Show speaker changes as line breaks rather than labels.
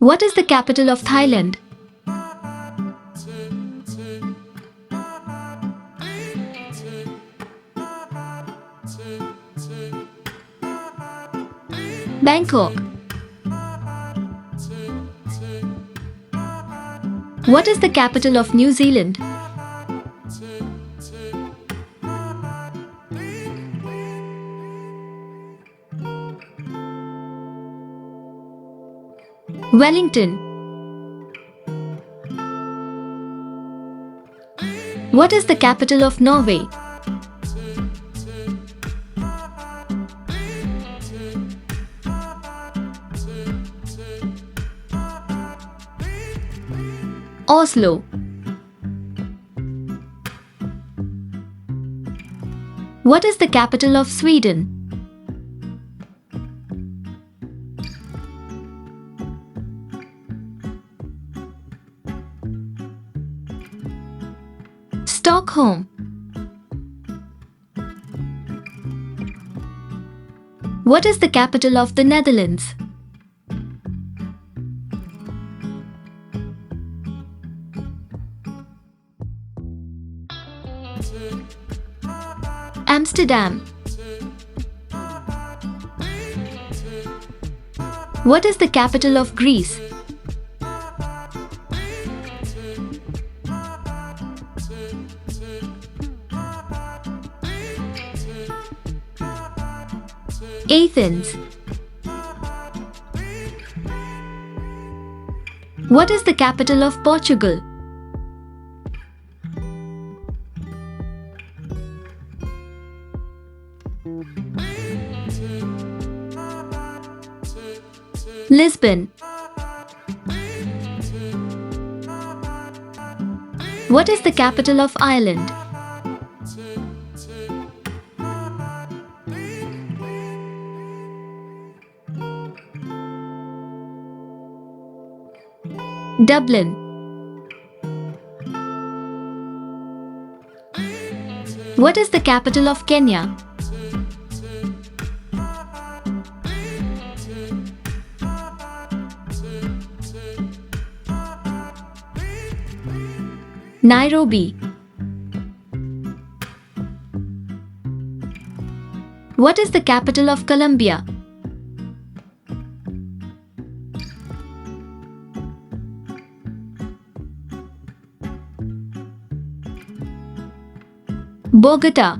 What is the capital of Thailand? Bangkok. What is the capital of New Zealand? Wellington. What is the capital of Norway? Oslo. What is the capital of Sweden? Stockholm. What is the capital of the Netherlands? Amsterdam. What is the capital of Greece? Athens. What is the capital of Portugal? Lisbon. What is the capital of Ireland? Dublin. What is the capital of Kenya? Nairobi. What is the capital of Colombia? Bogota.